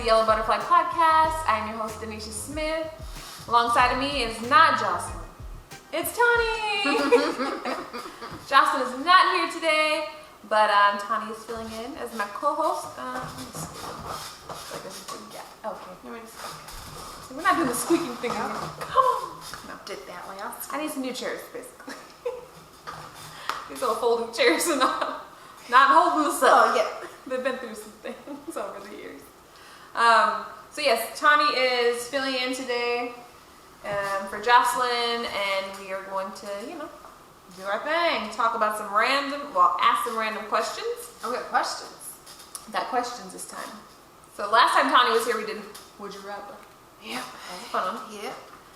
the Yellow Butterfly Podcast. I'm your host, Denisha Smith. Alongside of me is not Jocelyn. It's Tawni. Jocelyn is not here today, but Tawni is filling in as my co-host. Okay. We're not doing the squeaking thing. Come on. No. Did that last? I need some new chairs, basically. These little folding chairs are not holding us up. Oh, yeah. They've been through some things over the years. So yes, Tawni is filling in today for Jocelyn, and we are going to, do our thing. Talk about ask some random questions. Oh, we got questions. Got questions this time. So last time Tawni was here, we did Would You Rather. Yeah. That was a fun one. Yeah.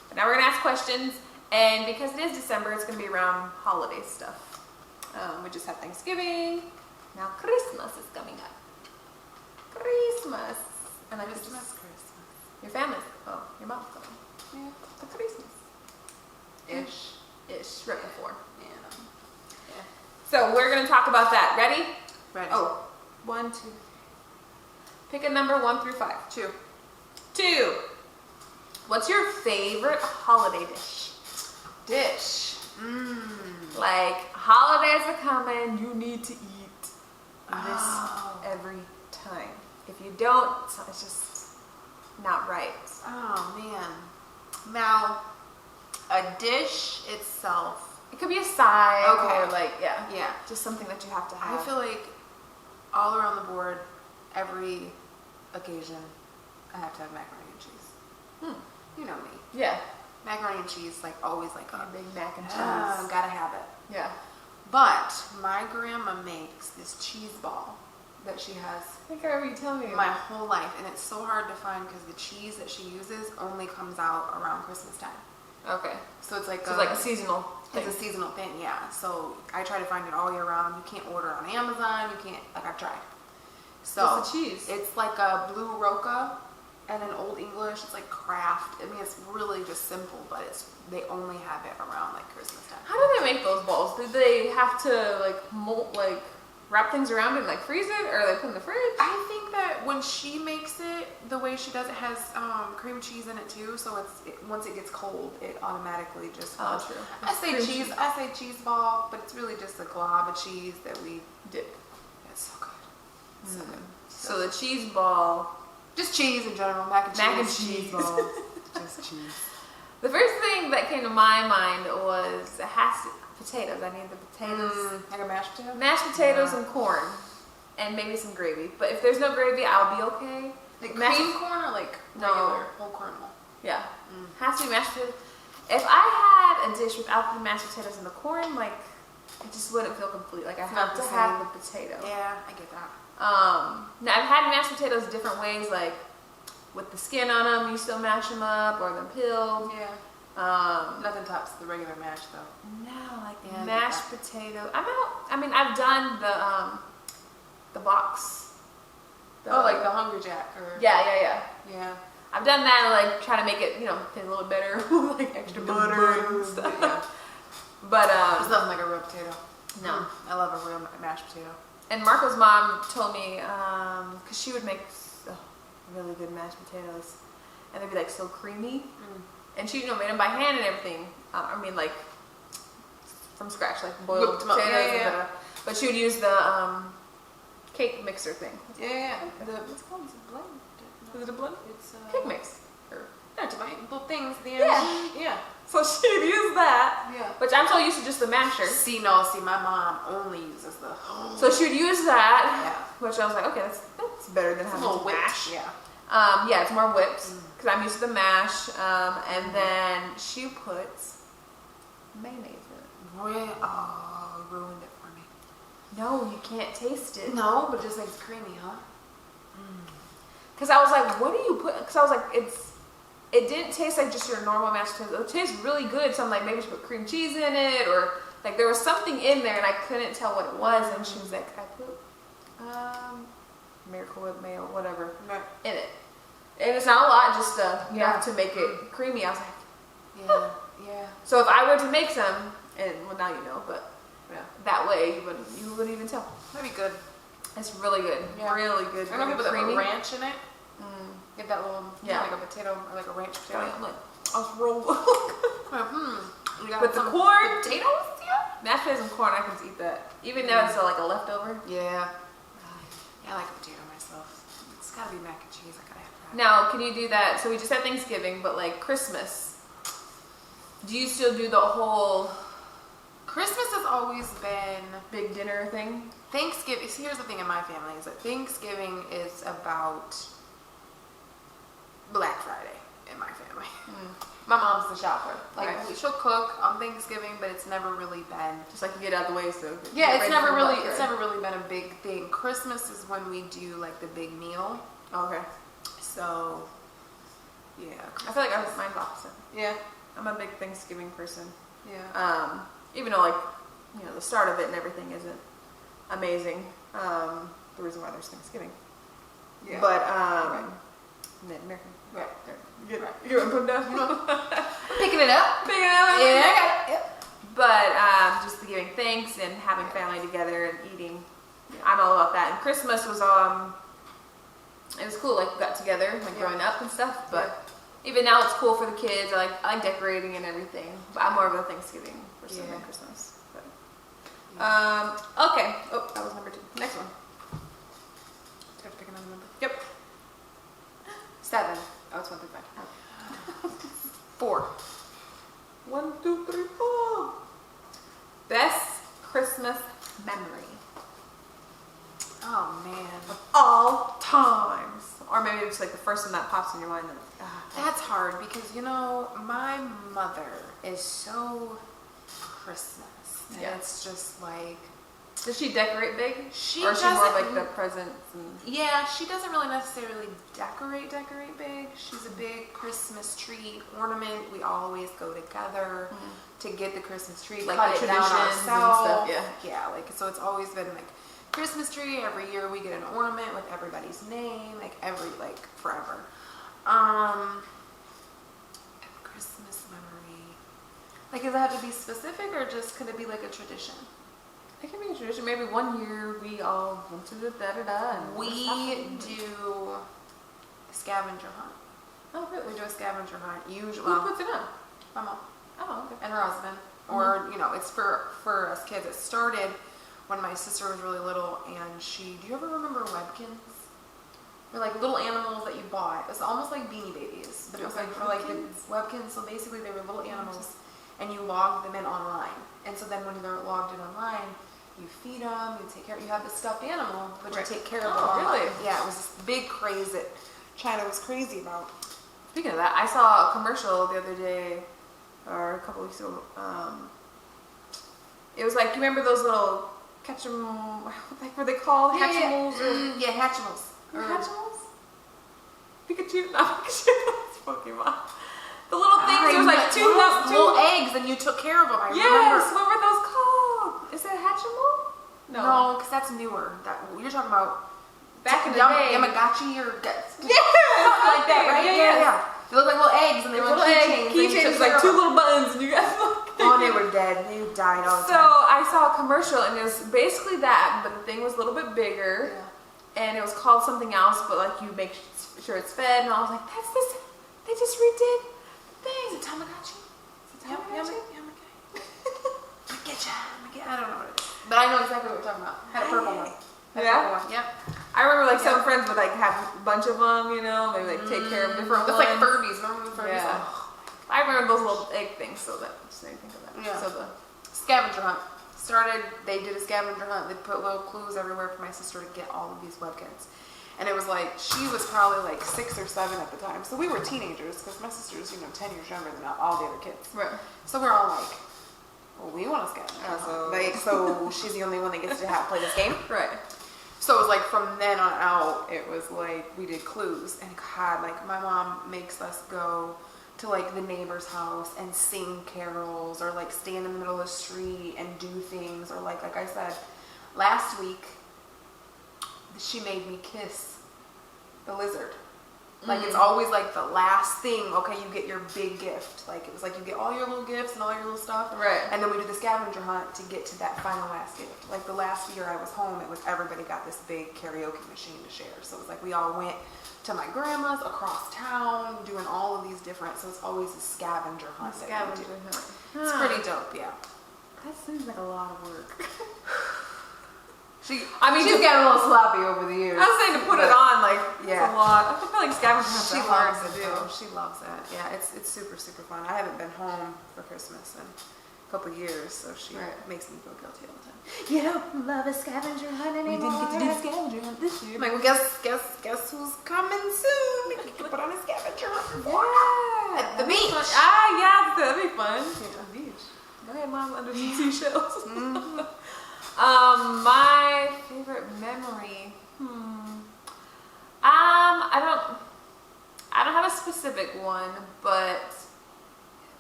But now we're going to ask questions, and because it is December, it's going to be around holiday stuff. We just had Thanksgiving. Now Christmas is coming up. Christmas. And I just Christmas. your family. Oh, your mom's coming. Yeah. For Christmas. Ish. Right before. Yeah. So we're gonna talk about that. Ready? Ready. Oh, 1, 2. Pick a number 1 through 5. 2. 2. What's your favorite holiday dish? Like, holidays are coming, you need to eat this every time. If you don't, it's just not right. Oh, man. Now, a dish itself. It could be a side Okay. or Yeah. just something that you have to have. I feel like all around the board, every occasion, I have to have macaroni and cheese. You know me. Yeah. Macaroni and cheese, like, always like A big mac and cheese. gotta have it. Yeah. But my grandma makes this cheese ball that she has I think I remember you telling me. my whole life, and it's so hard to find because the cheese that she uses only comes out around Christmas time. Okay. So it's like It's like a seasonal thing. It's a seasonal thing, yeah. So I try to find it all year round. You can't order on Amazon. You can't, I've tried. So What's the cheese? It's like a blue roca, and in Old English, it's like Kraft. I mean, it's really just simple, but they only have it around like Christmas time. How do they make those balls? Do they have to wrap things around it and freeze it, or they put it in the fridge? I think that when she makes it, the way she does it has cream cheese in it too. So once it gets cold, it automatically just. Oh, true. I say cheese ball, but it's really just a glob of cheese that we Dip. It's so good. So good. So the cheese ball. Just cheese in general, mac and cheese. Cheese ball. Just cheese. The first thing that came to my mind was potatoes. I need the potatoes. Like a mashed potato? Mashed potatoes and corn. And maybe some gravy. But if there's no gravy, I'll be okay. Like cream corn or like regular whole kernel? Yeah. Has to be mashed potatoes. If I had a dish without the mashed potatoes and the corn, it just wouldn't feel complete. Like I have to have the potato. Yeah, I get that. Now I've had mashed potatoes different ways, like with the skin on them, you still mash them up, or them peeled. Yeah. Nothing tops the regular mash though. No, mashed potato. I've done the box. Like the Hungry Jack or. Yeah. Yeah. I've done that and try to make it, taste a little better, like extra butter and stuff. Yeah. But it's nothing like a real potato. No. I love a real mashed potato. And Marco's mom told me, because she would make really good mashed potatoes, and they'd be so creamy, and she made them by hand and everything. From scratch, boiled potatoes. Yeah. But she would use the cake mixer thing. Yeah. What's it called? Is it blend? Is it a blend? It's cake mix. Little things. Yeah. So she'd use that. Yeah. Which I'm so used to just the masher. See, my mom only uses the. So she would use that. Yeah. Which I was like, okay, that's better than having to mash. Yeah. Yeah, it's more whipped because I'm used to the mash. And then she puts mayonnaise in it. Oh, you ruined it for me. No, you can't taste it. No, but it just makes creamy, huh? Because I was like, what do you put? Because I was like, it didn't taste like just your normal mashed potatoes. It tastes really good. So I'm like, maybe she put cream cheese in it, or there was something in there and I couldn't tell what it was. And she was like, I put Miracle Whip mayo, whatever, in it. And it's not a lot, just enough to make it creamy. I was like, yeah. So if I were to make some, and now you know, but that way you wouldn't even tell. That'd be good. It's really good. Yeah. Really good. I know people that put ranch in it. Get that little, like a potato or like a ranch potato. I'm like, I was rolling. You got With the some corn, potatoes? Yeah. mashed potatoes and corn, I can eat that. Even though it's like a leftover. Yeah. I like a potato myself. It's gotta be mac and cheese. I gotta have that. Now, can you do that? So we just had Thanksgiving, but like Christmas, do you still do the whole Christmas has always been big dinner thing? Thanksgiving. See, here's the thing in my family is that Thanksgiving is about Black Friday in my family. My mom's the shopper. Like she'll cook on Thanksgiving, but it's never really been Just like you get out of the way, so it's never really been a big thing. Christmas is when we do like the big meal. Okay. So yeah, I feel like mine's opposite. Yeah, I'm a big Thanksgiving person. yeah. Even though like the start of it and everything isn't amazing. The reason why there's Thanksgiving. Yeah. But American. Right. You want to put them down? Picking it up. Picking it up. Yeah, I got it. Yep. But just giving thanks and having family together and eating. I'm all about that. And Christmas was it was cool. Like we got together, like growing up and stuff. But even now, it's cool for the kids. I like decorating and everything. But I'm more of a Thanksgiving person than Christmas. But, okay. Oh, that was number 2. Next one. Do you have to pick another number? Yep. 7. Oh, it's 1 through 5. 4. 1, 2, 3, 4. Best Christmas memory Oh man, of all times, or maybe it's like the first one that pops in your mind. that's hard because my mother is so Christmas, and it's just like. Does she decorate big? Or is she more doesn't- like the presents? Yeah, she doesn't really necessarily decorate big. She's a big Christmas tree ornament. We always go together to get the Christmas tree, Like cut it down traditions and ourselves. stuff, Yeah, like so it's always been like Christmas tree. Every year we get an ornament with everybody's name, forever. Christmas memory. Like, does it have to be specific or just could it be like a tradition? It can be a tradition. Maybe one year we all went to the da-da-da. And We do a scavenger hunt. Oh, really? We do a scavenger hunt. Usually, Who puts it on? my mom Oh, okay. and her husband. Or, it's for us kids. It started when my sister was really little and do you ever remember Webkins? They're like little animals that you bought. It was almost like Beanie Babies, but it was like for like the Webkins. So basically they were little animals and you logged them in online. And so then when they're logged in online, you feed them, you take care. You have the stuffed animal, but you take care of them. Oh, really? Yeah, it was this big craze that China was crazy about. Speaking of that, I saw a commercial the other day, or a couple weeks ago. It was like, you remember those little what were they called? Hatchimals? Yeah, Hatchimals. Hatchimals? Pikachu? Not Pikachu. It's Pokemon. The little things, there was like two little eggs, and you took care of them. I Yes, remember. what were those called? Is it Hatchimal? No, because that's newer. You're talking about back in the day. Yamagatachi or something like that, right? Yeah. They look like little eggs, and they were little keychains, like 2 little buttons, and you guys look. Oh, they were dead. They died all the So time. I saw a commercial, and it was basically that, but the thing was a little bit bigger, and it was called something else, but like you make sure it's fed, and I was like, that's this. They just redid the thing. Is it Tamagotchi? Tamagotchi? I don't know what it is. But I know exactly what we're talking about. Had a purple one. Yep. I remember like some friends would like have a bunch of them, maybe like take care of different ones. It's like Furbies. Remember the Furbies? Yeah. I remember those little egg things, so that just made me think of that. Yeah. So the scavenger hunt. They did a scavenger hunt. They put little clues everywhere for my sister to get all of these Webkins. And it was like, she was probably like 6 or 7 at the time. So we were teenagers, because my sister's, 10 years younger than all the other kids. Right. So we're all like, well, we want to scavenger hunt. So she's the only one that gets to play this game. Right. So it was like from then on out, it was like we did clues. And God, like my mom makes us go to like the neighbor's house and sing carols or like stand in the middle of the street and do things. Or like I said, last week, she made me kiss the lizard. Like it's always like the last thing. Okay, you get your big gift. Like it was like you get all your little gifts and all your little stuff. Right. And then we do the scavenger hunt to get to that final last gift. Like the last year I was home, it was everybody got this big karaoke machine to share. So it was like we all went to my grandma's across town, doing all of these different. So it's always a scavenger hunt. Scavenger hunt. It's pretty dope. Yeah. That seems like a lot of work. She's just gotten a little sloppy over the years. I was saying to put it on, like, yeah. it's a lot. I feel like scavenger hunts She are hard loves to it do. though. She loves it. Yeah, it's super, super fun. I haven't been home for Christmas in a couple years, so she makes me feel guilty all the time. You don't love a scavenger hunt anymore. We didn't get to do the scavenger hunt this year. I'm like, well, guess who's coming soon? You can put on a scavenger hunt. Yeah. At the beach. Yeah, that'd be fun. Yeah. The beach. Go ahead, Mom, under some seashells. My favorite memory. I don't have a specific one, but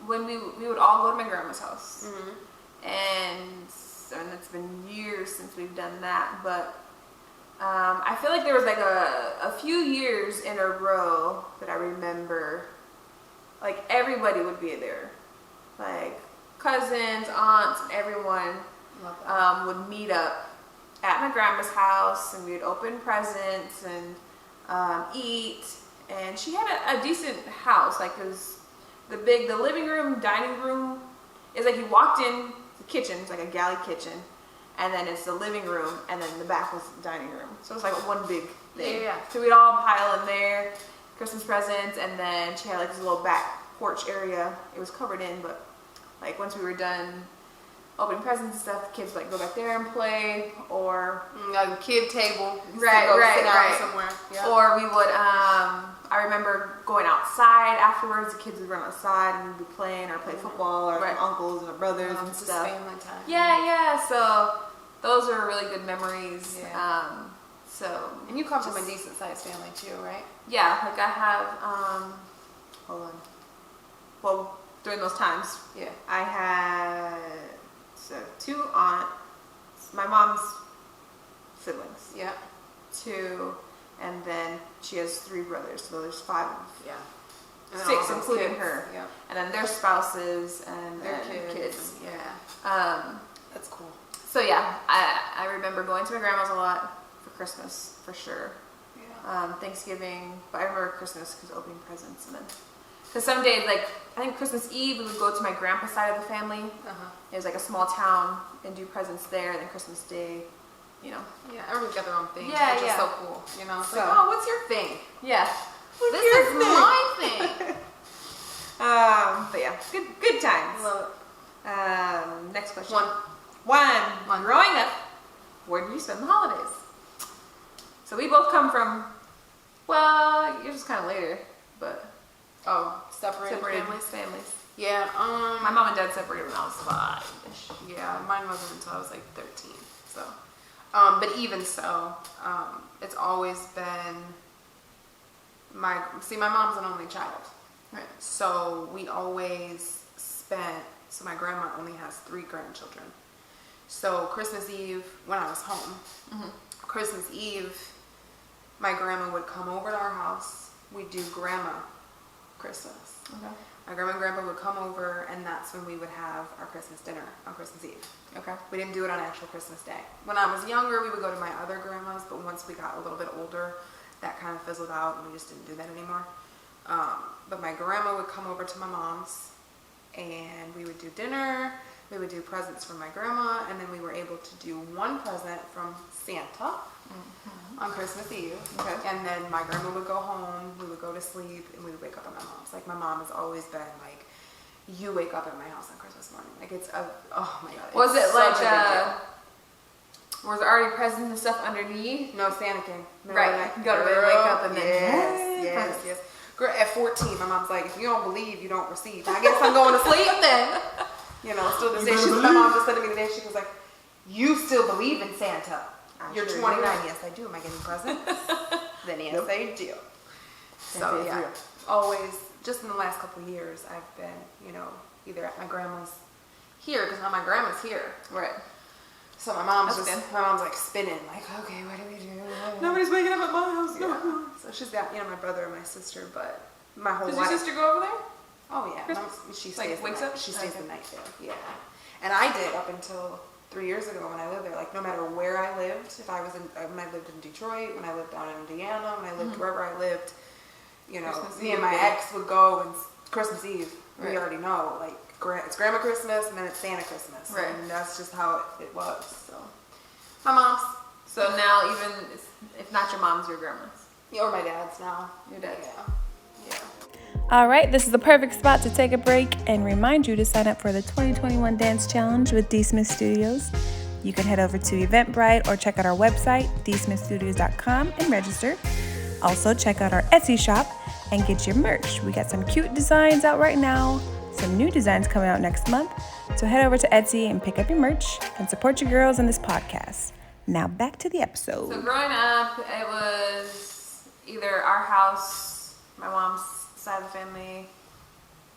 when we would all go to my grandma's house, and it's been years since we've done that, but I feel like there was like a few years in a row that I remember, like everybody would be there, like cousins, aunts, and everyone would meet up at my grandma's house, and we'd open presents and eat. And she had a decent house. Like it was the living room, dining room is like you walked in the kitchen. It's like a galley kitchen, and then it's the living room, and then the back was the dining room. So it was like one big thing. Yeah. So we'd all pile in there, Christmas presents, and then she had like this little back porch area. It was covered in, but like once we were done opening presents and stuff, the kids would like go back there and play, or like a kid table. Right. Somewhere. Yeah. Or we would, I remember going outside afterwards. The kids would run outside and we'd be playing or play football, or my uncles and our brothers and just stuff. family time. Yeah. So those are really good memories. Yeah. And you come from a decent sized family too, right? Yeah, like I have, hold on. Well, during those times, yeah, I had 2 aunts, my mom's siblings. Yeah. 2, and then she has 3 brothers, so there's 5. Yeah. 6, including kids. her. Yeah. And then their spouses and their then kids. Yeah. That's cool. So yeah, I remember going to my grandma's a lot for Christmas, for sure. Yeah. Thanksgiving, but I remember Christmas because opening presents, and then because some days, like I think Christmas Eve, we would go to my grandpa's side of the family. It was like a small town, and do presents there. And then Christmas Day, you know. Yeah, everyone's got their own thing. Yeah, which is so cool. You know, it's like, oh, what's your thing? Yeah. This is my thing. But yeah, good times. Love it. Next question. One. Growing up, where do you spend the holidays? So we both come from, well, yours is kind of later, but separated families. Yeah. My mom and dad separated when I was 5-ish. Yeah, mine wasn't until I was like 13. So, but even so, it's always been my mom's an only child. Right. So we always spent, so my grandma only has 3 grandchildren. So Christmas Eve, when I was home, Christmas Eve, my grandma would come over to our house. We'd do grandma Christmas. Okay. My grandma and grandpa would come over, and that's when we would have our Christmas dinner on Christmas Eve. Okay. We didn't do it on actual Christmas Day. When I was younger, we would go to my other grandma's, but once we got a little bit older, that kind of fizzled out, and we just didn't do that anymore. But my grandma would come over to my mom's, and we would do dinner. We would do presents from my grandma, and then we were able to do one present from Santa on Christmas Eve. Okay. And then my grandma would go home, we would go to sleep, and we would wake up at my mom's. Like, my mom has always been like, you wake up at my house on Christmas morning. Like, it's oh my God. Was it like, such a big deal. was there already presents and stuff underneath? No, Santa came. Right. You gotta really wake up and then. Yes. Girl, at 14, my mom's like, if you don't believe, you don't receive. I guess I'm going to sleep then. You know, still to this day. My mom just said to me today, she was like, you still believe in Santa. You're 29. Yes, I do. Am I getting presents? Then yes, I do. So yeah, always, just in the last couple of years, I've been, you know, either at my grandma's here, because now my grandma's here. Right. So my mom's like spinning, like, okay, what do we do? Nobody's waking up at my house. Yeah. So she's got, my brother and my sister, but my whole life. Does your sister go over there? Oh yeah, she stays. Wakes up. She stays the night there. Yeah, and I did up until 3 years ago when I lived there. Like no matter where I lived, if I was when I lived in Detroit, when I lived down in Indiana, when I lived wherever I lived, me and my ex would go and Christmas Eve. Right. We already know, like it's Grandma Christmas and then it's Santa Christmas, right? And that's just how it was. So my mom's. So now even if not your mom's, your grandma's. Yeah, or my dad's now. Your dad's. Yeah. All right, this is the perfect spot to take a break and remind you to sign up for the 2021 Dance Challenge with D. Smith Studios. You can head over to Eventbrite or check out our website, dsmithstudios.com, and register. Also, check out our Etsy shop and get your merch. We got some cute designs out right now, some new designs coming out next month. So head over to Etsy and pick up your merch and support your girls in this podcast. Now back to the episode. So growing up, it was either our house, my mom's side of the family,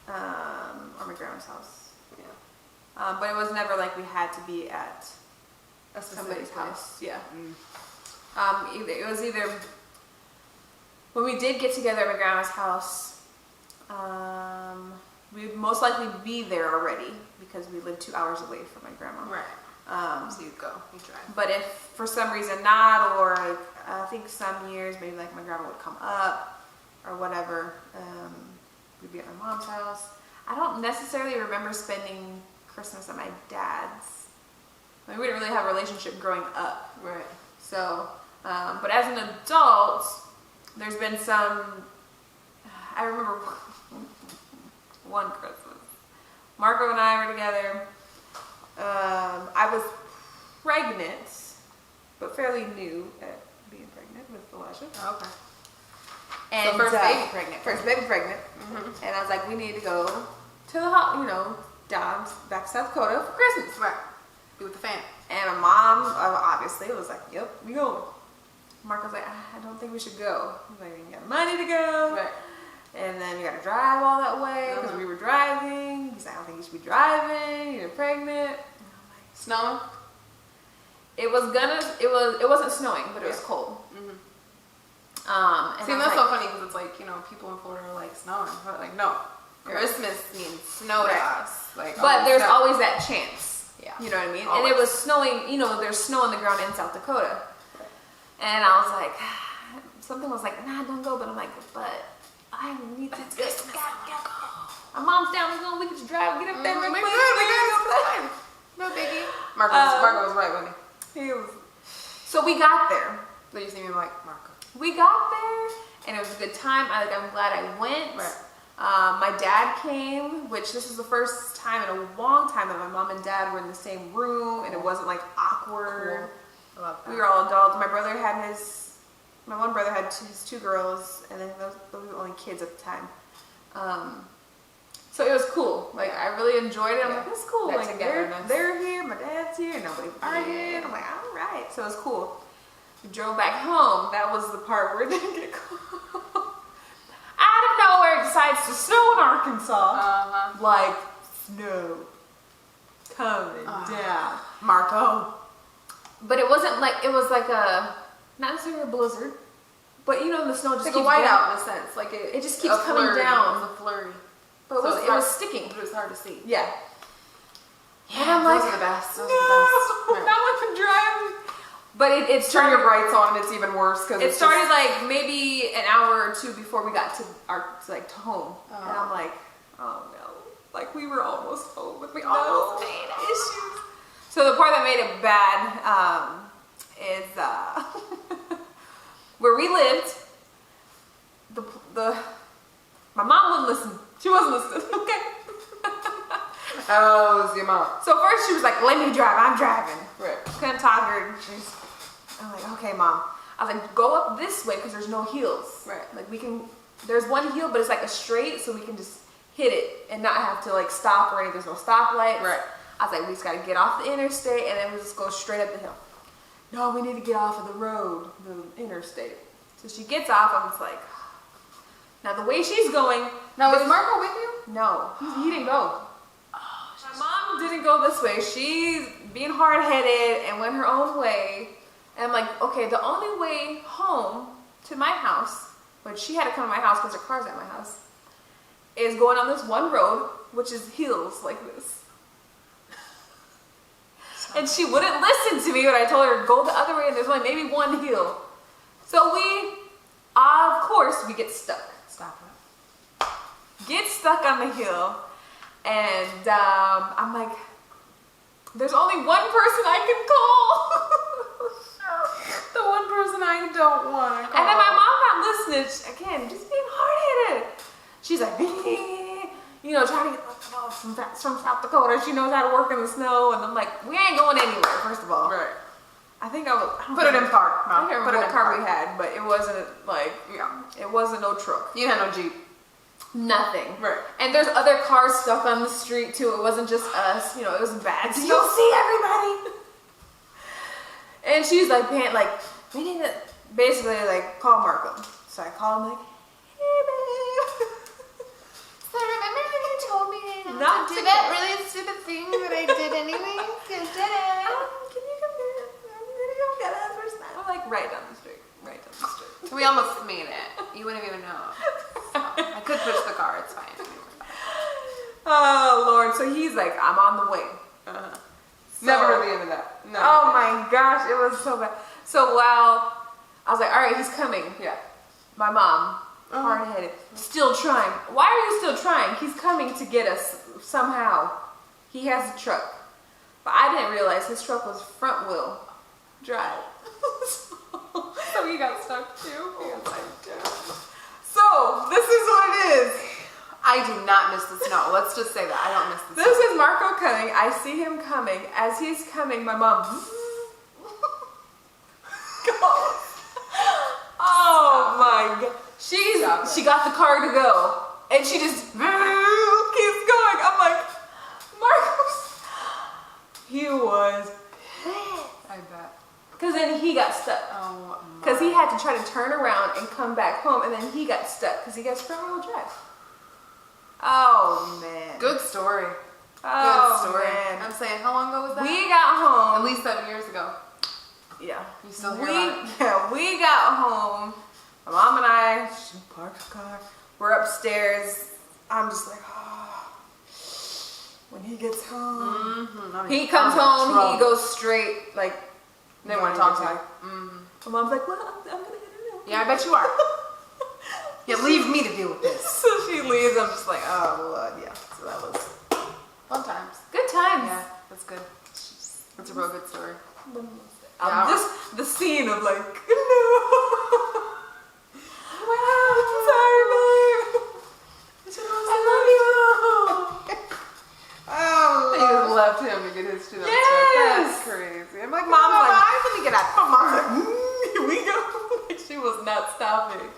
or my grandma's house. Yeah. But it was never like we had to be at somebody's house. Yeah. It was either when we did get together at my grandma's house, we'd most likely be there already because we lived 2 hours away from my grandma. Right. So you'd drive. But if for some reason not, or like, I think some years maybe like my grandma would come up or whatever, we'd be at my mom's house. I don't necessarily remember spending Christmas at my dad's. I mean, we didn't really have a relationship growing up. Right. So, but as an adult, there's been some, I remember one Christmas. Marco and I were together. I was pregnant, but fairly new at being pregnant with Elijah. Oh, okay. And so first baby pregnant. First baby pregnant. Mm-hmm. And I was like, we need to go to the down back to South Dakota for Christmas. Right. Be with the fam. And my mom, obviously, was like, yep, we going. Marco's like, I don't think we should go. He's like, we got money to go. Right. And then you got to drive all that way because we were driving. He's like, I don't think you should be driving. You're pregnant. And I'm like, snowing? It wasn't snowing, but it was cold. Mm-hmm. And see, that's so funny because it's like, people in Florida are like snowing. But like, no. Christmas means snow to us. Like, but there's always that chance. Yeah. You know what I mean? Always. And it was snowing, there's snow on the ground in South Dakota. And I was like, something was like, nah, don't go. But I'm like, but I need to go. My mom's down, we can just drive, get up there. No biggie. Marco was right with me. He was. So we got there. So you see me like, Marco. We got there, and it was a good time. I'm glad I went. Right. My dad came, which this was the first time in a long time that my mom and dad were in the same room, and it wasn't like awkward. Cool. I love that. We were all adults. My one brother had his two girls, and then those were the only kids at the time. So it was cool. Like, I really enjoyed it. I'm like, this is cool. That like, they're here, my dad's here, nobody argued. I'm like, all right. So it was cool. We drove back home. That was the part where it didn't get cold. Out of nowhere, it decides to snow in Arkansas. Like, snow coming down. Marco. But it wasn't like, it was like not necessarily a blizzard, but the snow just like keeps a whiteout down. in a sense. Like it just keeps coming down. It was a flurry. But it was sticking. But it was hard to see. Yeah. And I'm like, those are the best. Those are the best. Not when I'm driving. But it turn started, your brights on and it's even worse because it started like maybe an hour or two before we got to home, and I'm like, oh no, like we were almost home, but we almost made issues. So the part that made it bad is where we lived. My mom wouldn't listen. She wasn't listening. Okay. Oh, it was your mom. So first she was like, let me drive. I'm driving. Right. Couldn't talk her. I'm like, okay, mom. I was like, go up this way because there's no hills. Right. Like there's one hill, but it's like a straight, so we can just hit it and not have to like stop or anything. There's no stoplights. Right. I was like, we just got to get off the interstate and then we just go straight up the hill. No, we need to get off of the road, the interstate. So she gets off. I'm just like, now the way she's going. Now, was Marco with you? No, he didn't go. My mom didn't go this way. being hard-headed and went her own way. And I'm like, okay, the only way home to my house, which she had to come to my house because her car's at my house, is going on this one road, which is hills like this. And she wouldn't listen to me when I told her to go the other way, and there's only maybe one hill. So of course, we get stuck. Stop it. Get stuck on the hill, and I'm like, there's only one person I can call. The one person I don't want to call. And then my mom not listening. Again, just being hard-headed. She's like, you know, trying to get from South Dakota. She knows how to work in the snow. And I'm like, we ain't going anywhere, first of all. Right. I think I would Put it in park. I don't remember what car we had, but it wasn't like, it wasn't no truck. You had no Jeep. Nothing. Right. And there's other cars stuck on the street too. It wasn't just us. You know, it was bad. Do you see everybody? And she's like, we need to basically like call Markham. So I call him like, hey babe. So remember when you told me Not to to do that really stupid thing that I did anyway? You did it. Can you come get us? I'm gonna go get us. I'm like right down the street. Right down the street. We almost made it. You wouldn't even know. So, I could push the car. It's fine. Oh Lord. So he's like, I'm on the way. So, Never heard the end of that. No. Oh my gosh, it was so bad. So while I was like, all right, he's coming. Yeah. My mom, hard-headed, still trying. Why are you still trying? He's coming to get us somehow. He has a truck. But I didn't realize his truck was front wheel drive. So he got stuck too. So this is what it is. I do not miss the snow. Let's just say that. I don't miss the snow. This is Marco coming. I see him coming. As he's coming, my mom goes. Oh my God. She got the car to go. And she just keeps going. I'm like, Marcos. He was pissed. I bet. Because then he got stuck. Oh my. Because he had to try to turn around and come back home. And then he got stuck because he got front wheel drive. Oh man. Good story. Oh, Good story. man. I'm saying, how long ago was that? We got home. At least 7 years ago. Yeah. You still hear about it? Yeah, we got home. My mom and I, she parked the car. We're upstairs. I'm just like, oh. When he gets home. He comes home, he goes straight, like, they want to talk to you. My mom's like, well, I'm going to get it now. Yeah, I bet you are. Yeah, leave me to deal with this. So she leaves. I'm just like, oh, Lord, yeah. So that was Fun times. good times. Yeah, that's good. That's a real good story. The scene of like, no. Wow, sorry, babe. I love you. Oh, They just left him to get his shit on Yes. That's crazy. I'm like, Mom's Mom, like, I'm gonna get out. my mom's like, here we go. Like, she was not stopping.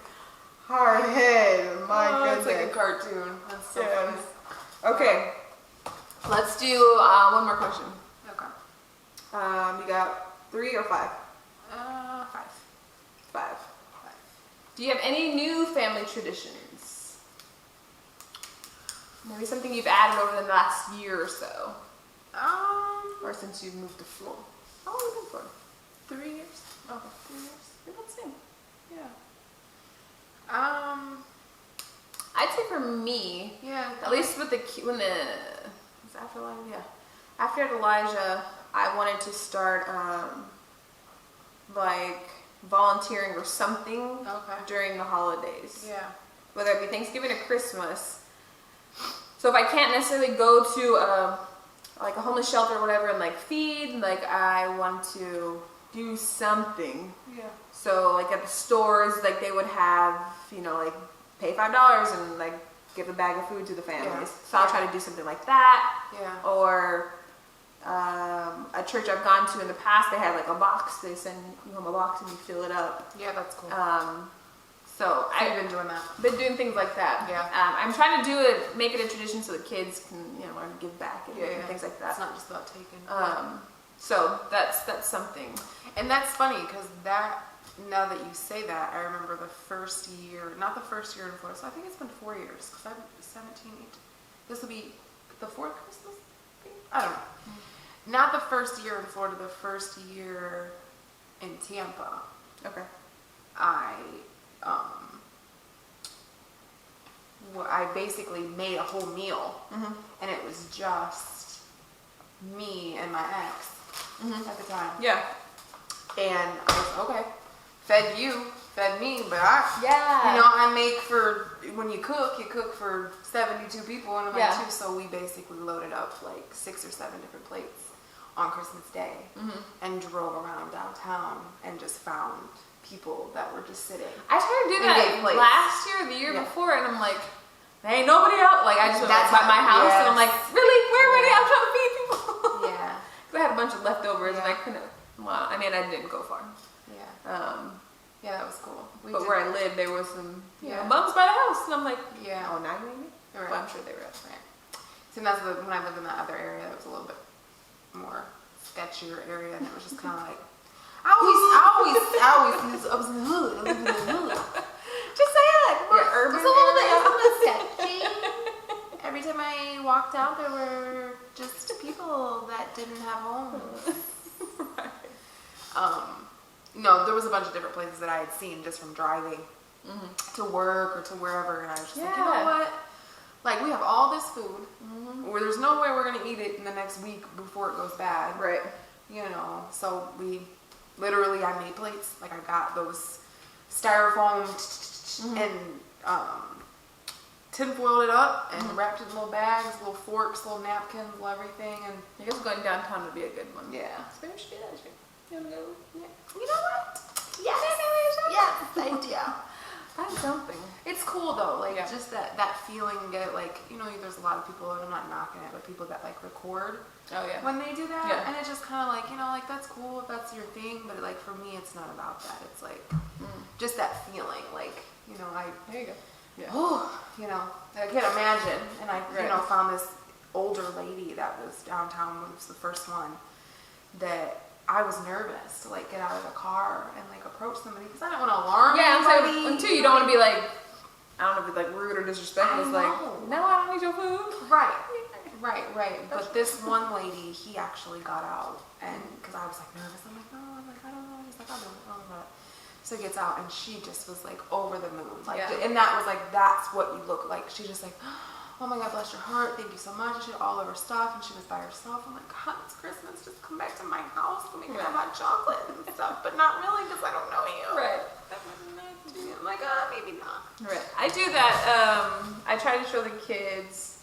Hard head. My goodness. It's like a cartoon. That's so funny. Okay. Let's do one more question. Okay. You got 3 or 5? 5. 5. Do you have any new family traditions? Maybe something you've added over the last year or so, or since you've moved to Florida. How long have you been in Florida? 3 years. Okay, 3 years. You're about the same. Yeah. I'd say for me, Yeah. at least with was after Elijah, yeah. After Elijah, I wanted to start like volunteering or something during the holidays. Yeah. Whether it be Thanksgiving or Christmas. So if I can't necessarily go to like a homeless shelter or whatever and like feed, like I want to do something. Yeah. So like at the stores, like they would have, you know, like pay $5 and like give a bag of food to the families. Yeah. So I'll try to do something like that. Yeah. Or a church I've gone to in the past, they had like a box. They send you home a box and you fill it up. Yeah, that's cool. So I've been doing that. Been doing things like that. Yeah. I'm trying to do it, make it a tradition so the kids can, you know, learn to give back and things like that. It's not just about taking. So that's something. And that's funny because now that you say that, I remember the first year, not the first year in Florida, so I think it's been 4 years because I'm 17, 18. This will be the 4th Christmas? I don't know. Not the first year in Florida, the first year in Tampa. Okay. I basically made a whole meal, and it was just me and my ex at the time. Yeah. And I was okay. Fed you, fed me, but I make for, when you cook for 72 people, and I'm like, too. So we basically loaded up like 6 or 7 different plates on Christmas Day, and drove around downtown and just found people that were just sitting. I tried to do that last year, the year before, and I'm like, there ain't nobody out. Like, I just went by my house, and I'm like, really? Where are they? I'm trying to feed people. Yeah. Because I had a bunch of leftovers, and I couldn't. Well, I mean, I didn't go far. Yeah. Yeah, that was cool. But where I lived, there was some bums by the house, and I'm like, yeah. Oh, now you need me? Right. Well, I'm sure they were out. Right. So that's when I lived in that other area, that was a little bit more sketchier area, and it was just kind of like, I was in the hood. I lived in the hood. Just say it. Urban. It's a little bit sketchy. Every time I walked out, there were just people that didn't have homes. Right. There was a bunch of different places that I had seen just from driving to work or to wherever, and I was just like, you know what? Like, we have all this food, where there's no way we're gonna eat it in the next week before it goes bad. Right. So I made plates. Like, I got those styrofoam and tinfoiled it up and wrapped it in little bags, little forks, little napkins, little everything. And I guess going downtown would be a good one. Yeah. So maybe we should do that this year. You wanna go? Yeah. You know what? Yes. I do. Find something. It's cool though, like just that feeling, get like, there's a lot of people, and I'm not knocking it, but people that like record when they do that, and it's just kind of like, like that's cool if that's your thing, but like for me, it's not about that. It's like just that feeling, like, There you go. Yeah. I can't imagine, and I found this older lady that was downtown, was the first one that I was nervous to like get out of the car and like approach somebody because I don't want to alarm anybody. And too, you don't want to be like, I don't know if it's like rude or disrespectful. It's like, no, I don't need your food. Right. But this one lady, he actually got out, and because I was like nervous, I'm like, no, I don't know. He's like, I'll do it. So he gets out, and she just was like over the moon, like, and that was like, that's what you look like. She just like, oh my God, bless your heart, thank you so much. She had all of her stuff, and she was by herself. I'm like, God, it's Christmas, just come back to my house, let me have hot chocolate and stuff, but not really, because I don't know you. Right. I'm like, maybe not. Right. I do that. I try to show the kids,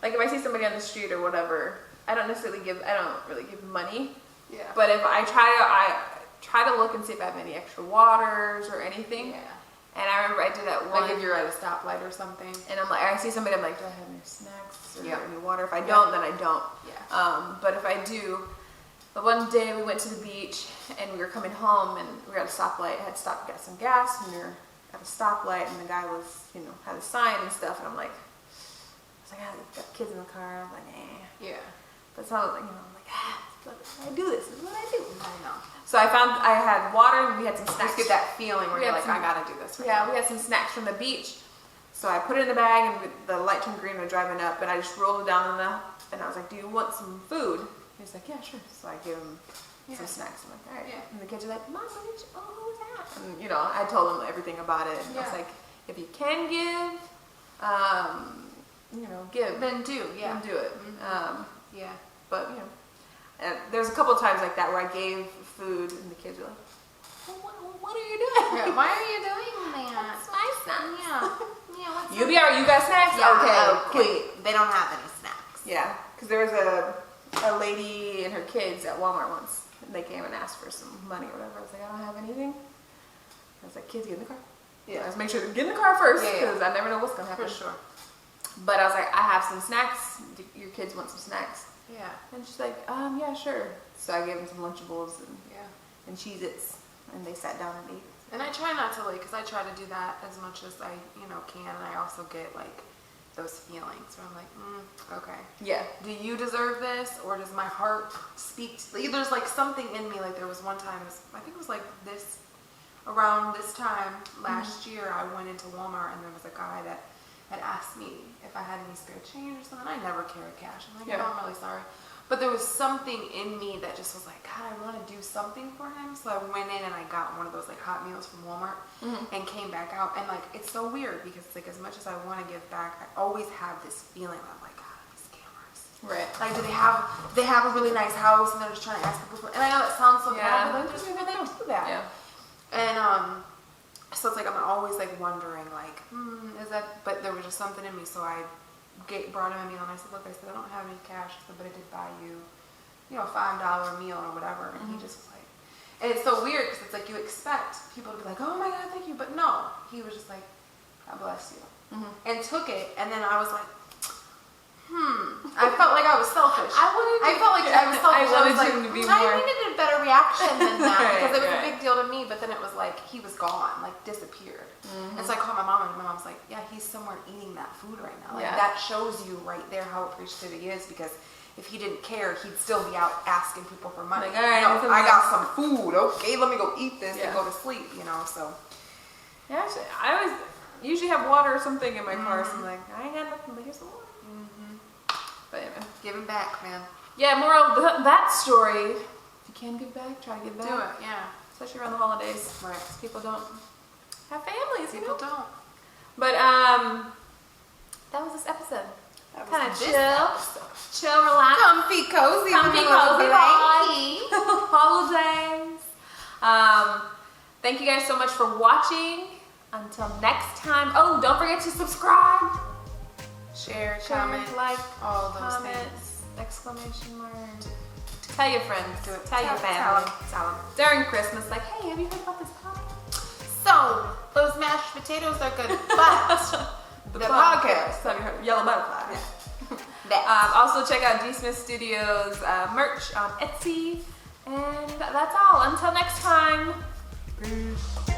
like if I see somebody on the street or whatever, I don't really give money. Yeah. But if I try to look and see if I have any extra waters or anything. Yeah. And I remember I did that one. Like if you're at a stoplight or something. And I'm like, I see somebody, I'm like, do I have any snacks or any water? If I don't, then I don't. Yeah. But if I do, the one day we went to the beach and we were coming home and we were at a stoplight. I had stopped to get some gas, and we were at a stoplight, and the guy was, had a sign and stuff, and I'm like, I've got kids in the car. I'm like, Yeah. But so I was like, I'm like, I do this. This is what I do. I know. So I had water, and we had some snacks. Just get that feeling where you're like, I gotta do this. We had some snacks from the beach. So I put it in the bag, and the light turned green. We were driving up, and I just rolled it down and I was like, do you want some food? And he's like, yeah, sure. So I gave him some snacks. I'm like, all right. Yeah. And the kids are like, Mom, what was that? And I told them everything about it. And I was like, if you can give, give. Then do, Then do it. Yeah. But there's a couple of times like that where I gave food and the kids were like, what are you doing? Yeah, why are you doing that? That's my snacks. Yeah. What's You got snacks? Yeah, Okay. They don't have any snacks. Yeah, because there was a lady and her kids at Walmart once, and they came and asked for some money or whatever. I was like, I don't have anything. I was like, kids, get in the car. Yeah, let's make sure to get in the car first, because I never know what's gonna happen. For sure. But I was like, I have some snacks. Do your kids want some snacks? Yeah. And she's like, yeah, sure. So I gave them some Lunchables and Cheez-Its, and they sat down and ate. And I try not to because I try to do that as much as I can, and I also get like those feelings where I'm like, okay. Yeah. Do you deserve this, or does my heart speak to, there's like something in me, like there was one time, I think it was like around this time last year, I went into Walmart and there was a guy that had asked me if I had any spare change or something. I never carry cash. I'm like, no, I'm really sorry. But there was something in me that just was like, God, I want to do something for him. So I went in and I got one of those like hot meals from Walmart and came back out. And like, it's so weird because it's like, as much as I want to give back, I always have this feeling of like, God, these cameras. Right. Like, do they have a really nice house and they're just trying to ask people for, and I know that sounds so bad, but like, there's people that do that. Yeah. And so it's like, I'm always like wondering like, is that, but there was just something in me. So I brought him a meal and I said, look, I said, I don't have any cash, I said, but I did buy you, you know, $5 meal or whatever. And he just was like, and it's so weird because it's like you expect people to be like, oh my God, thank you. But no, he was just like, God bless you. And took it. And then I was like, I felt like I was selfish. I felt like I was selfish. I was like, I needed a better reaction than that because it was a big deal to me. But then it was like, he was gone, like disappeared. And so I called my mom and my mom's like, yeah, he's somewhere eating that food right now. Like that shows you right there how appreciative he is, because if he didn't care, he'd still be out asking people for money. Like, all right, you know, I got some food. Okay, let me go eat this and go to sleep, you know, so. Yeah, actually, I always usually have water or something in my car, so I'm like, I ain't got nothing, but here's some water. But anyway. Giving back, man. Yeah, moral of that story, if you can give back, try to give back. Do it, yeah. Especially around the holidays. Right. People don't have families, People don't. But, that was this episode. Kind of chill, relax. Comfy, cozy. Holidays. Thank you guys so much for watching. Until next time. Oh, don't forget to subscribe. Share, comment, like, all those comments, things. Exclamation word. Tell your friends. Do it. Tell your family. Tell them. During Christmas, like, hey, have you heard about this podcast? So, those mashed potatoes are good, but the podcast. Have you heard? Yellow Butterfly. Yeah. Also, check out D. Smith Studios merch on Etsy. And that's all. Until next time. Peace.